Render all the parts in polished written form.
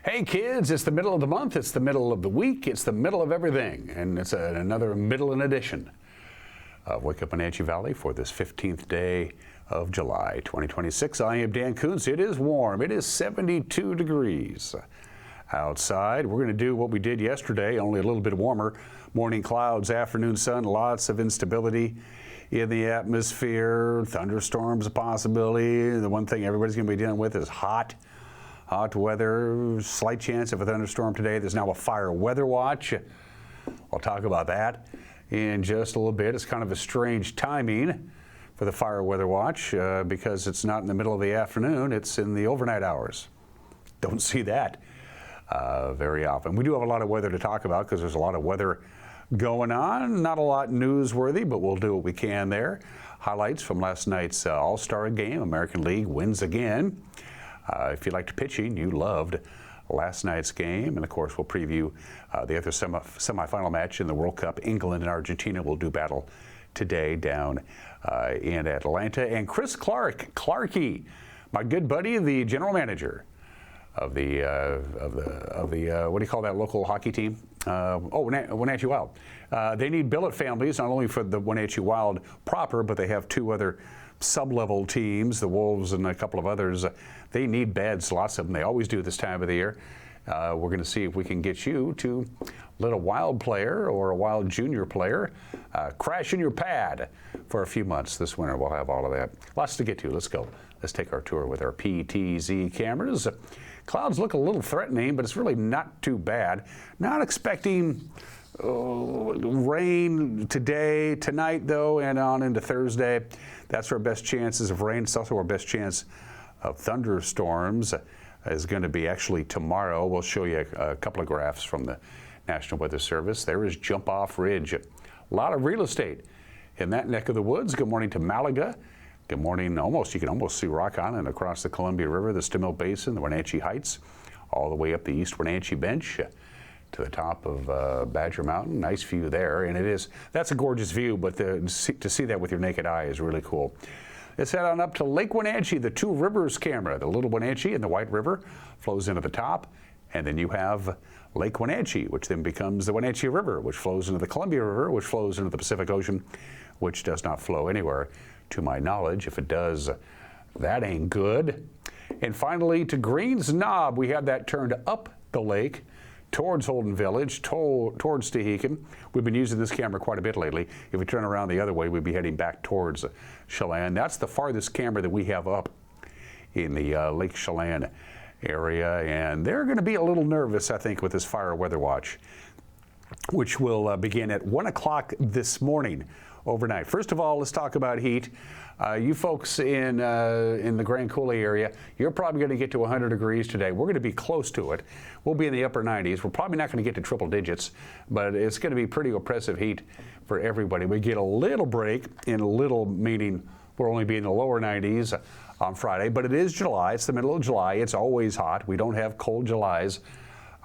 Hey kids, it's the middle of the month, it's the middle of the week, it's the middle of everything, and it's another middle-in edition of Wake Up Wenatchee Valley for this 15th day of July 2026. I am Dan Kuntz. It is warm. It is 72 degrees outside. We're going to do what we did yesterday, only a little bit warmer. Morning clouds, afternoon sun, lots of instability in the atmosphere. Thunderstorms a possibility. The one thing everybody's going to be dealing with is hot weather, slight chance of a thunderstorm today. There's now a fire weather watch. I'll talk about that in just a little bit. It's kind of a strange timing for the fire weather watch because it's not in the middle of the afternoon, it's in the overnight hours. Don't see that very often. We do have a lot of weather to talk about because there's a lot of weather going on. Not a lot newsworthy, but we'll do what we can there. Highlights from last night's All-Star game. American League wins again. If you liked pitching, you loved last night's game. And of course, we'll preview the other semifinal match in the World Cup. England and Argentina will do battle today down in Atlanta. And Chris Clarkey, my good buddy, the general manager of the what do you call that local hockey team? Wenatchee Wild. They need billet families, not only for the Wenatchee Wild proper, but they have two other sub-level teams, the Wolves and a couple of others. They need beds, lots of them. They always do this time of the year. We're going to see if we can get you to let a Wild player or a Wild junior player crash in your pad for a few months this winter. We'll have all of that. Lots to get to. Let's go. Let's take our tour with our PTZ cameras. Clouds look a little threatening, but it's really not too bad. Not expecting rain today, tonight though, and on into Thursday. That's our best chances of rain. It's also our best chance of thunderstorms is going to be actually tomorrow. We'll show you a couple of graphs from the National Weather Service. There is Jump Off Ridge. A lot of real estate in that neck of the woods. Good morning to Malaga. Good morning. You can almost see Rock Island across the Columbia River, the Stimmel Basin, the Wenatchee Heights, all the way up the East Wenatchee Bench to the top of Badger Mountain. Nice view there, and that's a gorgeous view, but to see that with your naked eye is really cool. Let's head on up to Lake Wenatchee. The Two Rivers camera, the Little Wenatchee and the White River flows into the top, and then you have Lake Wenatchee, which then becomes the Wenatchee River, which flows into the Columbia River, which flows into the Pacific Ocean, which does not flow anywhere to my knowledge. If it does, that ain't good. And finally, to Greens Knob, we have that turned up the lake towards Holden Village, towards Tehican. We've been using this camera quite a bit lately. If we turn around the other way, we'd be heading back towards Chelan. That's the farthest camera that we have up in the Lake Chelan area, and they're going to be a little nervous, I think, with this fire weather watch, which will begin at 1 o'clock this morning overnight. First of all, let's talk about heat. You folks in the Grand Coulee area, you're probably going to get to 100 degrees today. We're going to be close to it. We'll be in the upper 90s. We're probably not going to get to triple digits, but it's going to be pretty oppressive heat for everybody. We get a little break, in a little meaning we'll only be in the lower 90s on Friday, but it is July. It's the middle of July. It's always hot. We don't have cold Julys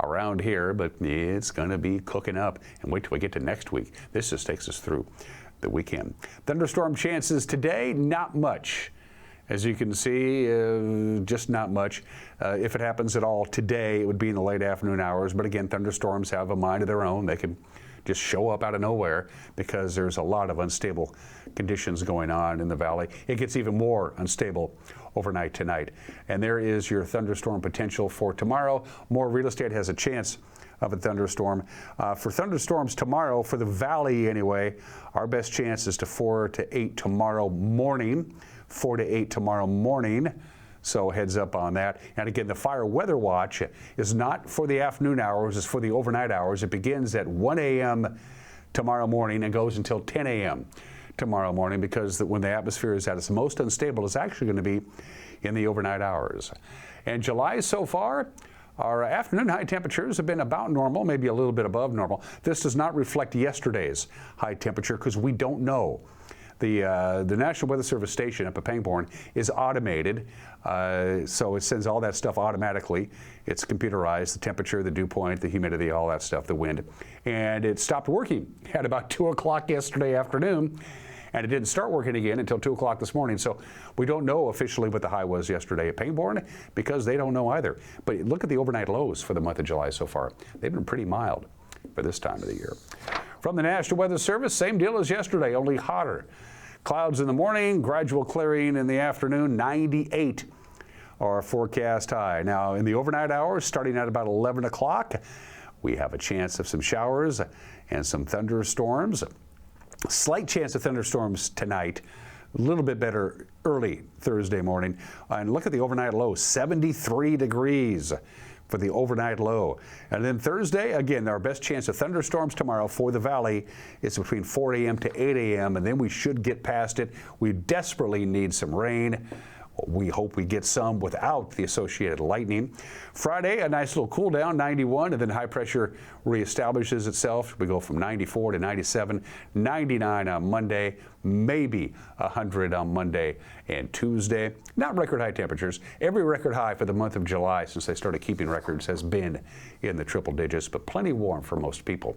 around here, but it's going to be cooking up. And wait till we get to next week. This just takes us through the weekend. Thunderstorm chances today, not much. As you can see, just not much. If it happens at all today, it would be in the late afternoon hours. But again, thunderstorms have a mind of their own. They can just show up out of nowhere because there's a lot of unstable conditions going on in the valley. It gets even more unstable overnight tonight. And there is your thunderstorm potential for tomorrow. More real estate has a chance of a thunderstorm. For thunderstorms tomorrow, for the valley anyway, our best chance is to 4 to 8 tomorrow morning. 4 to 8 tomorrow morning. So heads up on that. And again, the fire weather watch is not for the afternoon hours, it's for the overnight hours. It begins at 1 a.m. tomorrow morning and goes until 10 a.m. tomorrow morning, because when the atmosphere is at its most unstable, it's actually going to be in the overnight hours. And July so far, our afternoon high temperatures have been about normal, maybe a little bit above normal. This does not reflect yesterday's high temperature because we don't know. The National Weather Service station up at Pangbourne is automated, so it sends all that stuff automatically. It's computerized, the temperature, the dew point, the humidity, all that stuff, the wind. And it stopped working at about 2 o'clock yesterday afternoon. and it didn't start working again until 2 o'clock this morning. So we don't know officially what the high was yesterday at Pangborn because they don't know either. But look at the overnight lows for the month of July so far. They've been pretty mild for this time of the year. From the National Weather Service, same deal as yesterday, only hotter. Clouds in the morning, gradual clearing in the afternoon, 98 our forecast high. Now in the overnight hours, starting at about 11 o'clock, we have a chance of some showers and some thunderstorms. Slight chance of thunderstorms tonight, a little bit better early Thursday morning. And look at the overnight low, 73 degrees for the overnight low. And then Thursday, again, our best chance of thunderstorms tomorrow for the valley is between 4 a.m. to 8 a.m. and then we should get past it. We desperately need some rain. We hope we get some without the associated lightning. Friday, a nice little cool down, 91, and then high pressure reestablishes itself. We go from 94 to 97, 99 on Monday, maybe 100 on Monday and Tuesday. Not record high temperatures. Every record high for the month of July since they started keeping records has been in the triple digits, but plenty warm for most people.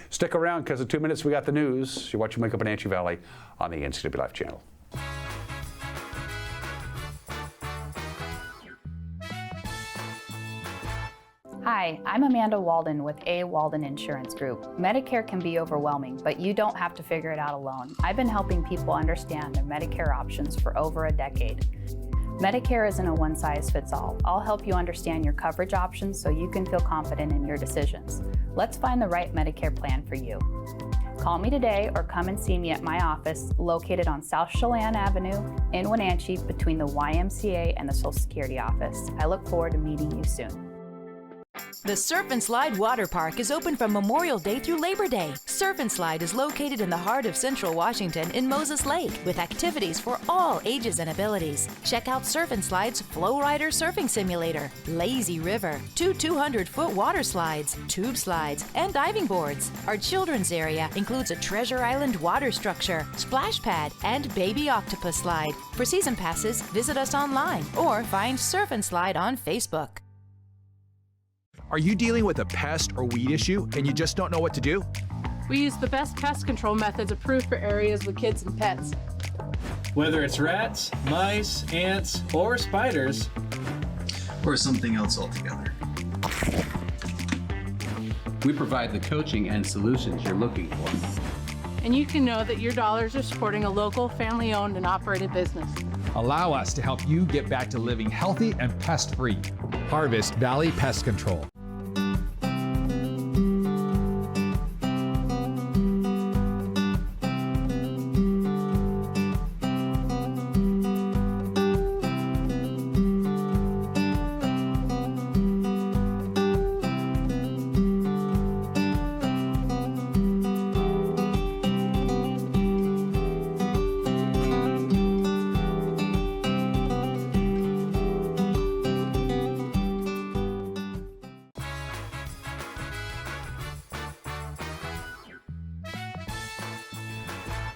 Stick around because in 2 minutes we got the news. You're watching Wake Up Wenatchee Valley on the NCW Life channel. Hi, I'm Amanda Walden with A. Walden Insurance Group. Medicare can be overwhelming, but you don't have to figure it out alone. I've been helping people understand their Medicare options for over a decade. Medicare isn't a one-size-fits-all. I'll help you understand your coverage options so you can feel confident in your decisions. Let's find the right Medicare plan for you. Call me today or come and see me at my office located on South Chelan Avenue in Wenatchee between the YMCA and the Social Security office. I look forward to meeting you soon. The Surf and Slide Water Park is open from Memorial Day through Labor Day. Surf and Slide is located in the heart of Central Washington in Moses Lake with activities for all ages and abilities. Check out Surf and Slide's Flow Rider Surfing Simulator, Lazy River, 2 200-foot water slides, tube slides, and diving boards. Our children's area includes a Treasure Island water structure, splash pad, and baby octopus slide. For season passes, visit us online or find Surf and Slide on Facebook. Are you dealing with a pest or weed issue and you just don't know what to do? We use the best pest control methods approved for areas with kids and pets. Whether it's rats, mice, ants, or spiders, or something else altogether. We provide the coaching and solutions you're looking for. And you can know that your dollars are supporting a local, family-owned and operated business. Allow us to help you get back to living healthy and pest-free. Harvest Valley Pest Control.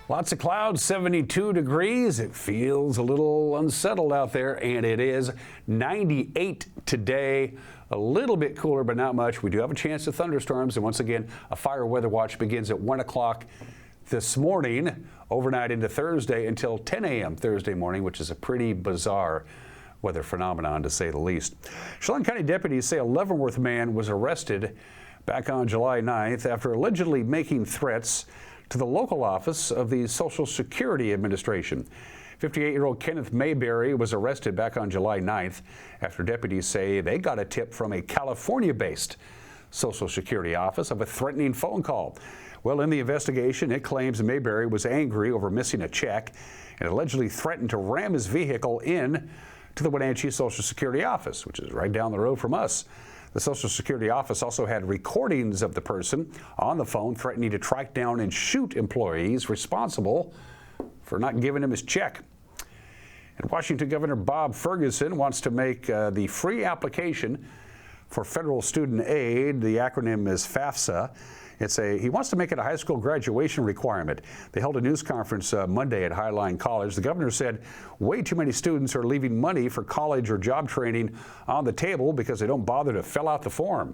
Lots of clouds, 72 degrees. It feels a little unsettled out there, and it is 98 today. A little bit cooler, but not much. We do have a chance of thunderstorms, and once again, a fire weather watch begins at 1 o'clock this morning, overnight into Thursday until 10 a.m. Thursday morning, which is a pretty bizarre weather phenomenon, to say the least. Chelan County deputies say a Leavenworth man was arrested back on July 9th after allegedly making threats to the local office of the Social Security Administration. 58-year-old Kenneth Mayberry was arrested back on July 9th after deputies say they got a tip from a California-based Social Security office of a threatening phone call. Well, in the investigation, it claims Mayberry was angry over missing a check and allegedly threatened to ram his vehicle in to the Wenatchee Social Security office, which is right down the road from us. The Social Security office also had recordings of the person on the phone threatening to track down and shoot employees responsible for not giving him his check. And Washington Governor Bob Ferguson wants to make the free application for federal student aid. The acronym is FAFSA. He wants to make it a high school graduation requirement. They held a news conference Monday at Highline College. The governor said way too many students are leaving money for college or job training on the table because they don't bother to fill out the form.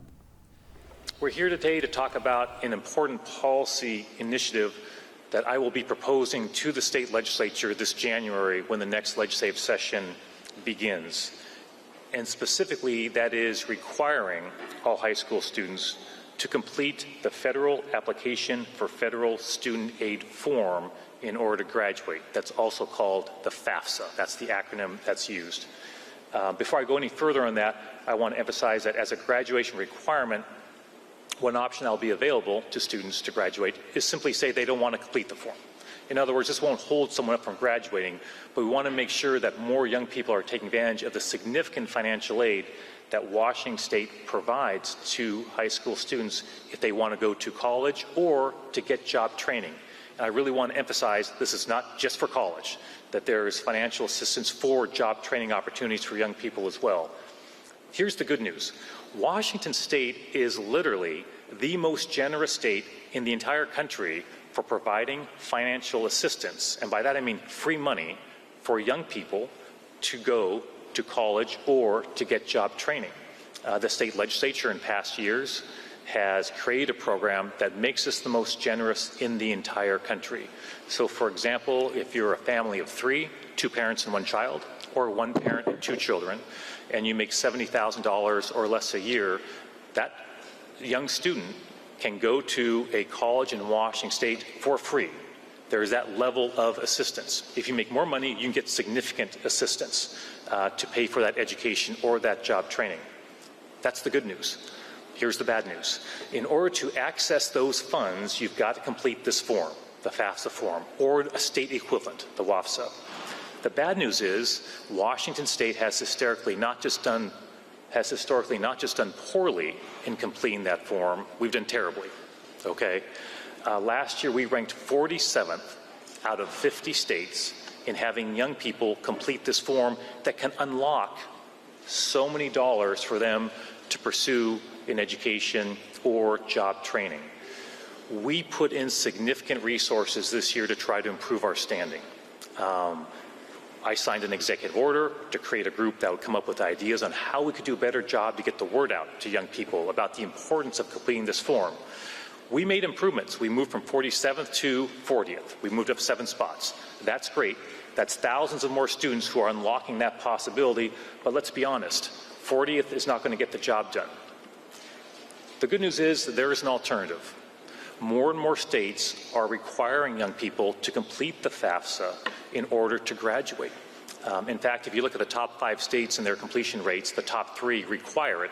We're here today to talk about an important policy initiative that I will be proposing to the state legislature this January when the next legislative session begins. And specifically, that is requiring all high school students to complete the federal application for federal student aid form in order to graduate. That's also called the FAFSA. That's the acronym that's used. Before I go any further on that, I want to emphasize that as a graduation requirement, one option that will be available to students to graduate is simply say they don't want to complete the form. In other words, this won't hold someone up from graduating, but we want to make sure that more young people are taking advantage of the significant financial aid that Washington State provides to high school students if they want to go to college or to get job training. And I really want to emphasize this is not just for college, that there is financial assistance for job training opportunities for young people as well. Here's the good news. Washington State is literally the most generous state in the entire country for providing financial assistance, and by that I mean free money for young people to go to college or to get job training. The state legislature in past years has created a program that makes us the most generous in the entire country. So for example, if you're a family of 3, 2 parents and 1 child, or 1 parent and 2 children, and you make $70,000 or less a year, that young student can go to a college in Washington State for free. There is that level of assistance. If you make more money, you can get significant assistance to pay for that education or that job training. That's the good news. Here's the bad news. In order to access those funds, you've got to complete this form, the FAFSA form, or a state equivalent, the WAFSA. The bad news is Washington State has historically not just done poorly in completing that form, we've done terribly, okay? Last year we ranked 47th out of 50 states in having young people complete this form that can unlock so many dollars for them to pursue in education or job training. We put in significant resources this year to try to improve our standing. I signed an executive order to create a group that would come up with ideas on how we could do a better job to get the word out to young people about the importance of completing this form. We made improvements. We moved from 47th to 40th. We moved up 7 spots. That's great. That's thousands of more students who are unlocking that possibility, but let's be honest, 40th is not going to get the job done. The good news is that there is an alternative. More and more states are requiring young people to complete the FAFSA in order to graduate. In fact, if you look at the top 5 states and their completion rates, the top 3 require it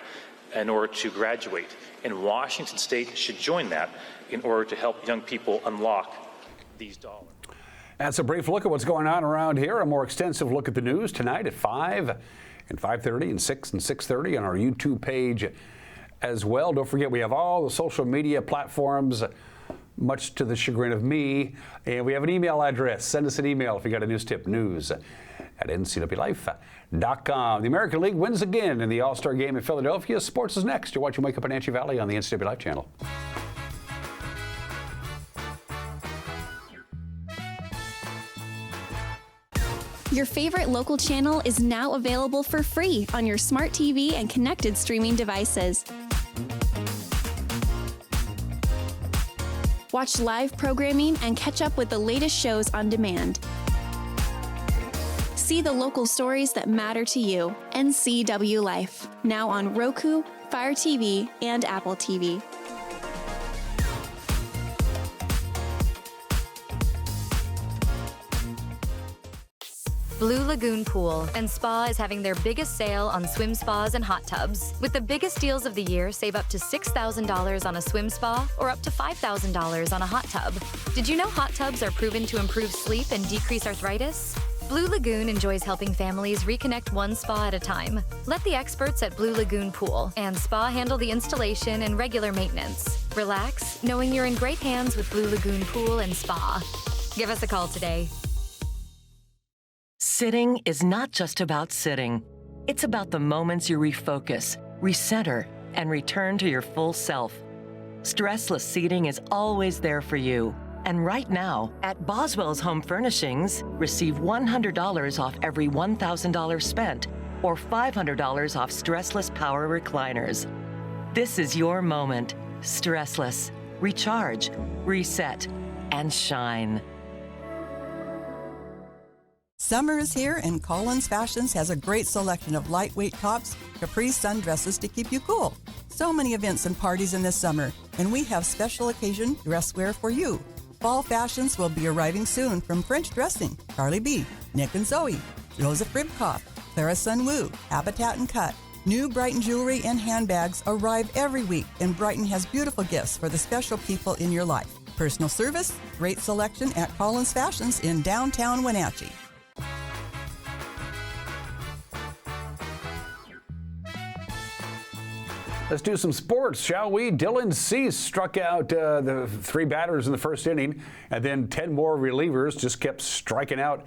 in order to graduate. And Washington State should join that in order to help young people unlock these dollars. That's a brief look at what's going on around here. A more extensive look at the news tonight at 5 and 5:30 and 6 and 6:30 on our YouTube page as well. Don't forget, we have all the social media platforms, much to the chagrin of me. And we have an email address. Send us an email if you got a news tip, news@ncwlife.com. The American League wins again in the All-Star Game in Philadelphia. Sports is next. You're watching Wake Up Wenatchee Valley on the NCW Life channel. Your favorite local channel is now available for free on your smart TV and connected streaming devices. Watch live programming and catch up with the latest shows on demand. See the local stories that matter to you. NCW Life, now on Roku, Fire TV, and Apple TV. Blue Lagoon Pool and Spa is having their biggest sale on swim spas and hot tubs. With the biggest deals of the year, save up to $6,000 on a swim spa or up to $5,000 on a hot tub. Did you know hot tubs are proven to improve sleep and decrease arthritis? Blue Lagoon enjoys helping families reconnect one spa at a time. Let the experts at Blue Lagoon Pool and Spa handle the installation and regular maintenance. Relax, knowing you're in great hands with Blue Lagoon Pool and Spa. Give us a call today. Sitting is not just about sitting. It's about the moments you refocus, recenter, and return to your full self. Stressless seating is always there for you. And right now, at Boswell's Home Furnishings, receive $100 off every $1,000 spent or $500 off stressless power recliners. This is your moment. Stressless. Recharge. Reset. and shine. Summer is here, and Collins Fashions has a great selection of lightweight tops, capri sundresses to keep you cool. So many events and parties in this summer, and we have special occasion dress wear for you. Fall fashions will be arriving soon from French Dressing, Carly B, Nick and Zoe, Joseph Ribkoff, Clara Sun Wu, Habitat and Cut. New Brighton jewelry and handbags arrive every week, and Brighton has beautiful gifts for the special people in your life. Personal service, great selection at Collins Fashions in downtown Wenatchee. Let's do some sports, shall we? Dylan Cease struck out the 3 batters in the first inning, and then 10 more relievers just kept striking out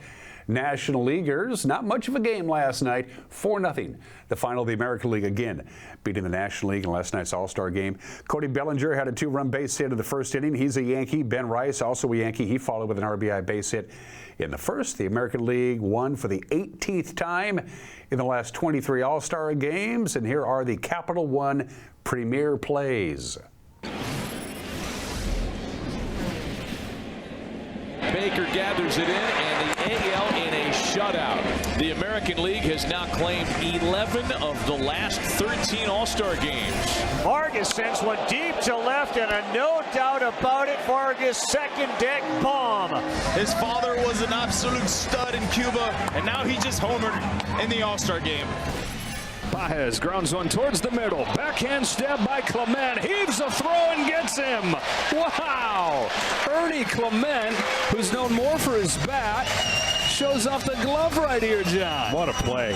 National Leaguers. Not much of a game last night, 4-0. The final of the American League again, beating the National League in last night's All-Star game. Cody Bellinger had a 2-run base hit in the first inning. He's a Yankee. Ben Rice, also a Yankee. He followed with an RBI base hit in the first. The American League won for the 18th time in the last 23 All-Star games. And here are the Capital One premier plays. Baker gathers it in, and the AL in a shutout. The American League has now claimed 11 of the last 13 All-Star games. Vargas sends one deep to left, and a no doubt about it, Vargas' second deck bomb. His father was an absolute stud in Cuba, and now he just homered in the All-Star game. Baez grounds one towards the middle. Backhand stab by Clement. Heaves a throw and gets him. Wow! Ernie Clement, who's known more for his bat, shows off the glove right here, John. What a play.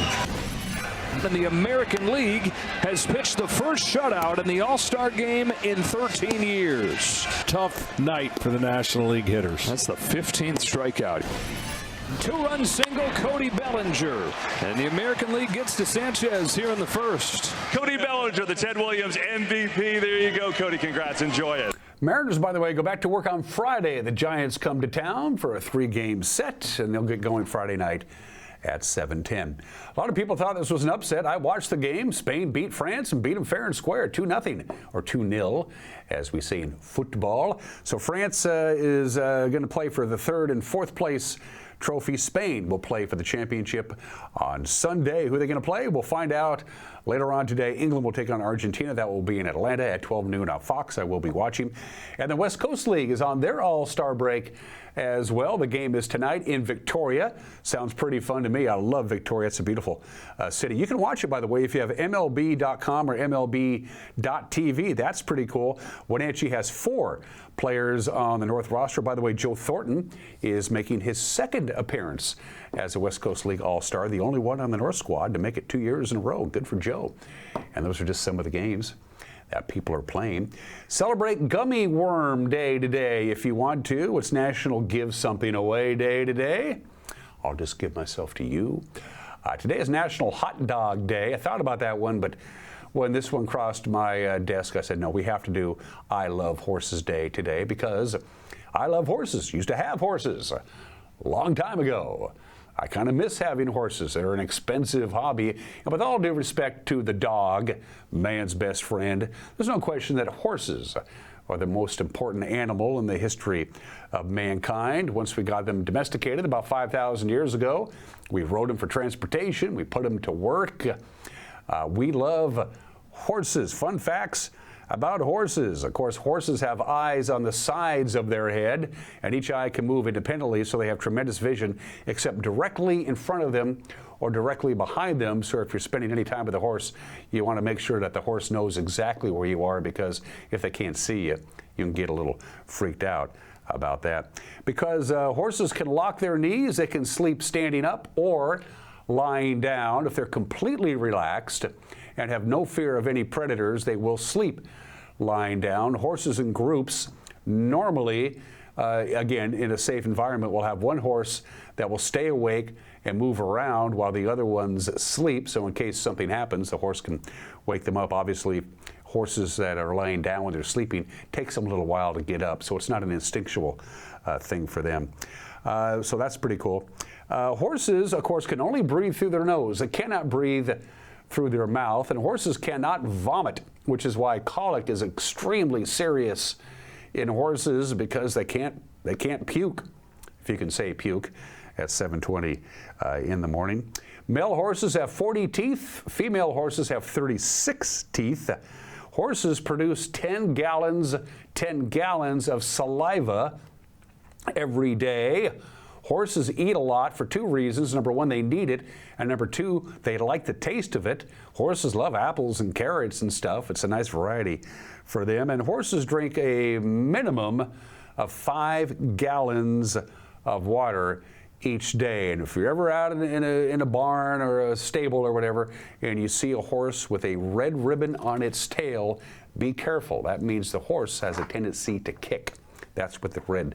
And the American League has pitched the first shutout in the All-Star game in 13 years. Tough night for the National League hitters. That's the 15th strikeout. 2-run single, Cody Bellinger. And the American League gets to Sanchez here in the first. Cody Bellinger, the Ted Williams MVP. There you go, Cody. Congrats. Enjoy it. Mariners, by the way, go back to work on Friday. The Giants come to town for a 3-game set, and they'll get going Friday night at 7:10. A lot of people thought this was an upset. I watched the game. Spain beat France and beat them fair and square, 2-0 or 2-0, as we say in football. So France is going to play for the 3rd and 4th place trophy. Spain will play for the championship on Sunday. Who are they going to play? We'll find out later on today. England will take on Argentina. That will be in Atlanta at 12 noon on Fox. I will be watching. And the West Coast League is on their All-Star break as well. The game is tonight in Victoria. Sounds pretty fun to me. I love Victoria. It's a beautiful city. You can watch it, by the way, if you have MLB.com or MLB.TV. That's pretty cool. Wenatchee has 4 players on the North roster. By the way, Joe Thornton is making his 2nd appearance as a West Coast League All-Star, the only one on the North squad to make it 2 years in a row. Good for Joe. And those are just some of the games that people are playing. Celebrate Gummy Worm Day today if you want to. It's National Give Something Away Day today. I'll just give myself to you. Today is National Hot Dog Day. I thought about that one, but when this one crossed my desk, I said, no, we have to do I Love Horses Day today because I love horses. Used to have horses a long time ago. I kind of miss having horses. They're an expensive hobby. And with all due respect to the dog, man's best friend, there's no question that horses are the most important animal in the history of mankind. Once we got them domesticated about 5,000 years ago, we rode them for transportation. We put them to work. We love horses. Fun facts about horses. Of course, horses have eyes on the sides of their head, and each eye can move independently, so they have tremendous vision, except directly in front of them or directly behind them. So if you're spending any time with a horse, you want to make sure that the horse knows exactly where you are, because if they can't see you, you can get a little freaked out about that. Because horses can lock their knees, they can sleep standing up or lying down. If they're completely relaxed and have no fear of any predators, they will sleep lying down. Horses in groups normally, again, in a safe environment, will have one horse that will stay awake and move around while the other ones sleep. So in case something happens, the horse can wake them up. Obviously, horses that are laying down when they're sleeping takes them a little while to get up, so it's not an instinctual thing for them. So that's pretty cool. Horses, of course, can only breathe through their nose. They cannot breathe through their mouth, and horses cannot vomit, which is why colic is extremely serious in horses, because they can't they can't puke, if you can say puke, at 7:20 in the morning. Male horses have 40 teeth. Female horses have 36 teeth. Horses produce 10 gallons of saliva every day. Horses eat a lot for two reasons. Number one, they need it, and number two, they like the taste of it. Horses love apples and carrots and stuff. It's a nice variety for them. And horses drink a minimum of 5 gallons of water each day. And if you're ever out in a barn or a stable or whatever, and you see a horse with a red ribbon on its tail, be careful. That means the horse has a tendency to kick. That's what the red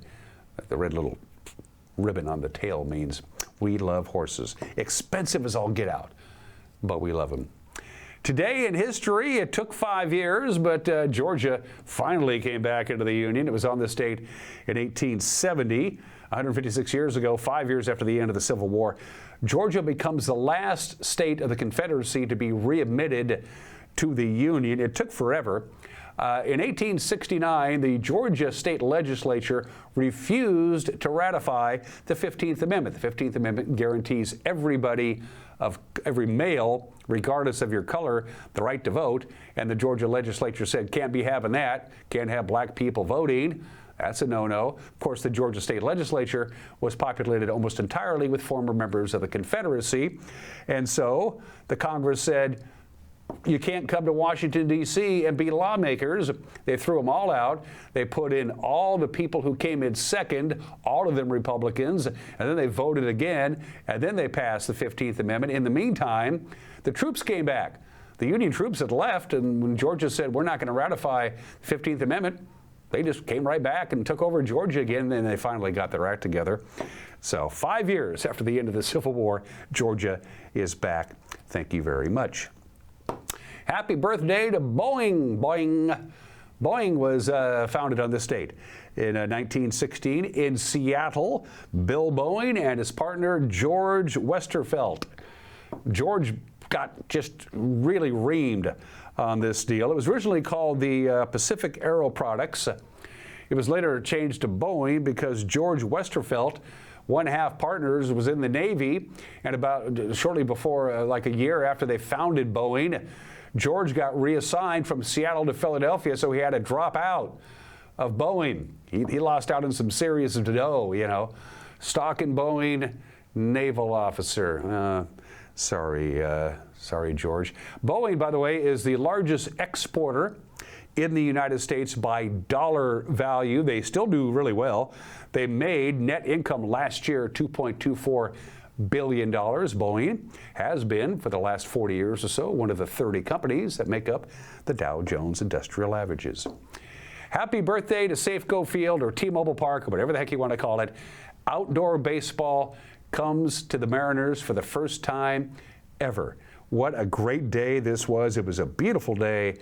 little ribbon on the tail means. We love horses. Expensive as all get out, but we love them. Today in history, it took 5 years, but Georgia finally came back into the Union. It was on this date in 1870. 156 years ago, 5 years after the end of the Civil War, Georgia becomes the last state of the Confederacy to be readmitted to the Union. It took forever. In 1869, the Georgia state legislature refused to ratify the 15th Amendment. The 15th Amendment guarantees every male, regardless of your color, the right to vote. And the Georgia legislature said, can't be having that. Can't have black people voting. That's a no-no. Of course, the Georgia state legislature was populated almost entirely with former members of the Confederacy. And so the Congress said, you can't come to Washington, D.C. and be lawmakers. They threw them all out. They put in all the people who came in second, all of them Republicans, and then they voted again, and then they passed the 15th Amendment. In the meantime, the troops came back. The Union troops had left, and when Georgia said, we're not going to ratify the 15th Amendment, they just came right back and took over Georgia again, and they finally got their act together. So 5 years after the end of the Civil War, Georgia is back. Thank you very much. Happy birthday to Boeing. Boeing was founded on this date in 1916 in Seattle. Bill Boeing and his partner George Westerfelt. George got just really reamed on this deal. It was originally called the Pacific Aero Products. It was later changed to Boeing because George Westerfelt, one half partners, was in the Navy, and about shortly before, like a year after they founded Boeing, George got reassigned from Seattle to Philadelphia, so he had to drop out of Boeing. He lost out on some serious dough, you know. Stalking Boeing, naval officer. Sorry, George. Boeing, by the way, is the largest exporter in the United States by dollar value. They still do really well. They made net income last year $2.24 billion. Boeing has been, for the last 40 years or so, one of the 30 companies that make up the Dow Jones Industrial Averages. Happy birthday to Safeco Field or T-Mobile Park, or whatever the heck you want to call it. Outdoor baseball comes to the Mariners for the first time ever. What a great day this was. It was a beautiful day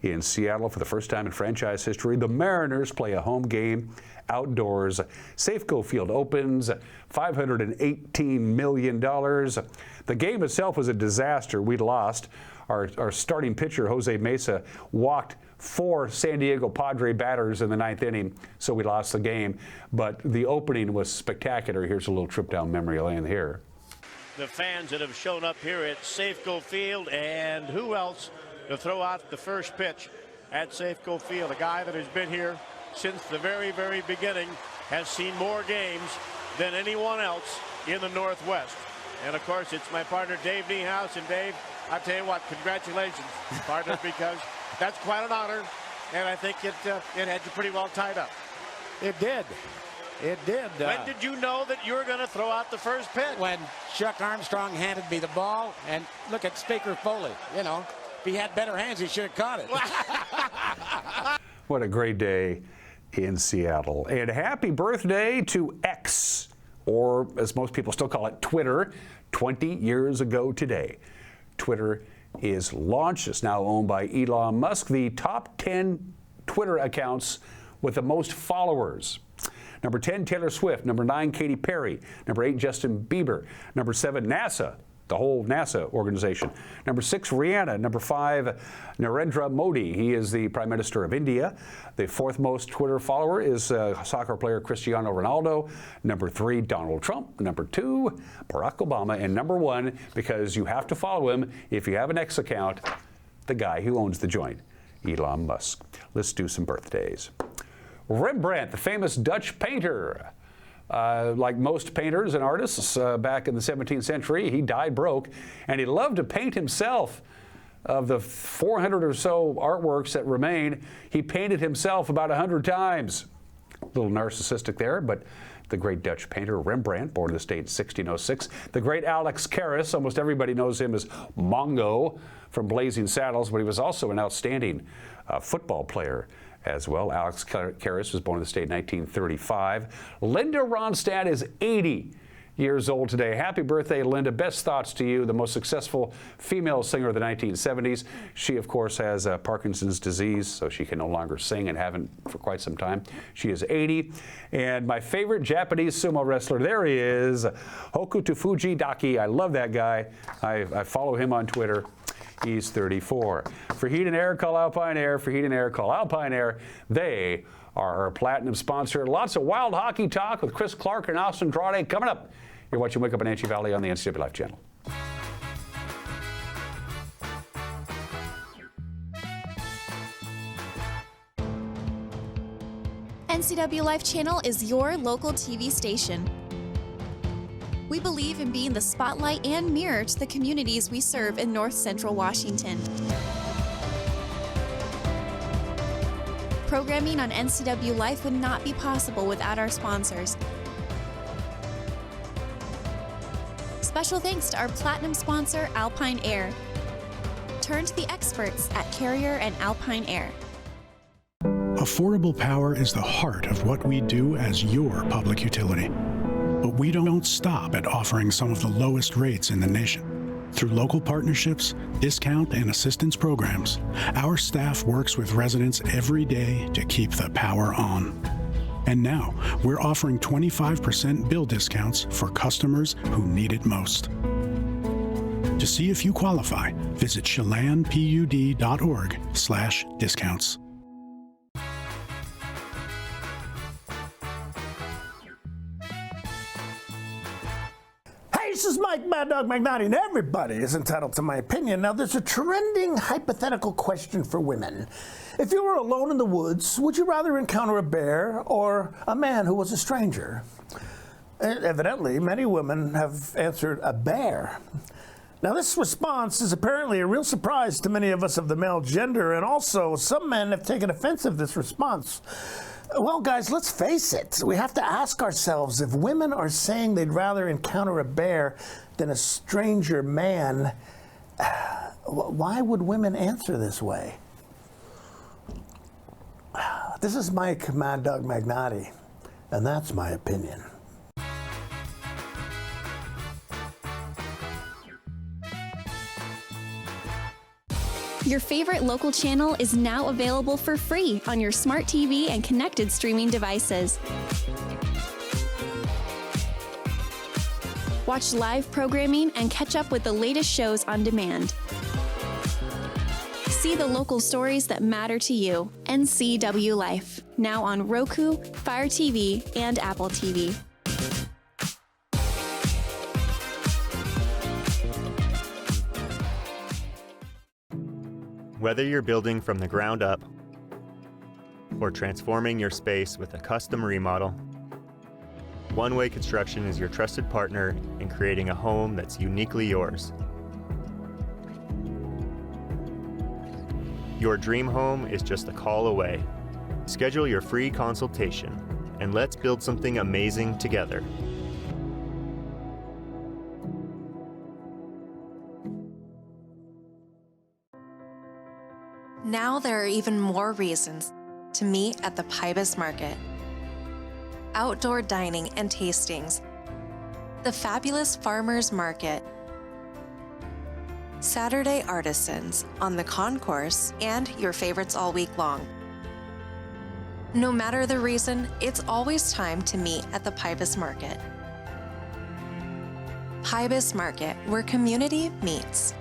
in Seattle for the first time in franchise history. The Mariners play a home game outdoors. Safeco Field opens, $518 million. The game itself was a disaster. We lost. Our starting pitcher, Jose Mesa, walked 4 San Diego Padre batters in the 9th inning, so we lost the game. But the opening was spectacular. Here's a little trip down memory lane here. The fans that have shown up here at Safeco Field, and who else to throw out the first pitch at Safeco Field? A guy that has been here since the very, very beginning, has seen more games than anyone else in the Northwest. And of course, it's my partner Dave Niehaus. And Dave, I tell you what, congratulations, partner, because that's quite an honor, and I think it had you pretty well tied up. It did. It did. When did you know that you were going to throw out the first pitch? When Chuck Armstrong handed me the ball, and look at Speaker Foley. You know, if he had better hands, he should have caught it. What a great day in Seattle. And happy birthday to X, or as most people still call it, Twitter. 20 years ago today, Twitter is launched. It's now owned by Elon Musk. The top 10 Twitter accounts with the most followers. Number 10, Taylor Swift. Number 9, Katy Perry. Number 8, Justin Bieber. Number 7, NASA. the whole NASA organization. Number 6, Rihanna. Number 5, Narendra Modi. He is the Prime Minister of India. The 4th most Twitter follower is soccer player Cristiano Ronaldo. Number 3, Donald Trump. Number 2, Barack Obama. And number 1, because you have to follow him if you have an X account, the guy who owns the joint, Elon Musk. Let's do some birthdays. Rembrandt, the famous Dutch painter. Like most painters and artists back in the 17th century, he died broke, and he loved to paint himself. Of the 400 or so artworks that remain, he painted himself about 100 times. A little narcissistic there, but the great Dutch painter Rembrandt, born in the state in 1606. The great Alex Karras, almost everybody knows him as Mongo from Blazing Saddles, but he was also an outstanding football player as well. Alex Karras was born in the state in 1935. Linda Ronstadt is 80 years old today. Happy birthday, Linda. Best thoughts to you, the most successful female singer of the 1970s. She, of course, has Parkinson's disease, so she can no longer sing and haven't for quite some time. She is 80. And my favorite Japanese sumo wrestler, there he is, Hokuto Fuji Daki. I love that guy. I follow him on Twitter. He's 34. For Heat and Air, call Alpine Air. For Heat and Air, call Alpine Air. They are our platinum sponsor. Lots of wild hockey talk with Chris Clark and Austin Andrade coming up. You're watching Wake Up in Wenatchee Valley on the NCW Life channel. NCW Life Channel is your local TV station. We believe in being the spotlight and mirror to the communities we serve in North Central Washington. Programming on NCW Life would not be possible without our sponsors. Special thanks to our platinum sponsor, Alpine Air. Turn to the experts at Carrier and Alpine Air. Affordable power is the heart of what we do as your public utility. But we don't stop at offering some of the lowest rates in the nation. Through local partnerships, discount and assistance programs, our staff works with residents every day to keep the power on. And now, we're offering 25% bill discounts for customers who need it most. To see if you qualify, visit chelanpud.org/discounts. This is Mike Mad Dog Magnotti, and everybody is entitled to my opinion. Now, there's a trending hypothetical question for women. If you were alone in the woods, would you rather encounter a bear or a man who was a stranger? Evidently, many women have answered a bear. Now, this response is apparently a real surprise to many of us of the male gender, and also some men have taken offense of this response. Well, guys, let's face it. We have to ask ourselves, if women are saying they'd rather encounter a bear than a stranger man, why would women answer this way? This is Mike Mad Dog Magnotti, and that's my opinion. Your favorite local channel is now available for free on your smart TV and connected streaming devices. Watch live programming and catch up with the latest shows on demand. See the local stories that matter to you. NCW Life, now on Roku, Fire TV, and Apple TV. Whether you're building from the ground up or transforming your space with a custom remodel, One Way Construction is your trusted partner in creating a home that's uniquely yours. Your dream home is just a call away. Schedule your free consultation and let's build something amazing together. Now there are even more reasons to meet at the Pybus Market. Outdoor dining and tastings, the fabulous Farmers Market, Saturday artisans on the concourse, and your favorites all week long. No matter the reason, it's always time to meet at the Pybus Market. Pybus Market, where community meets.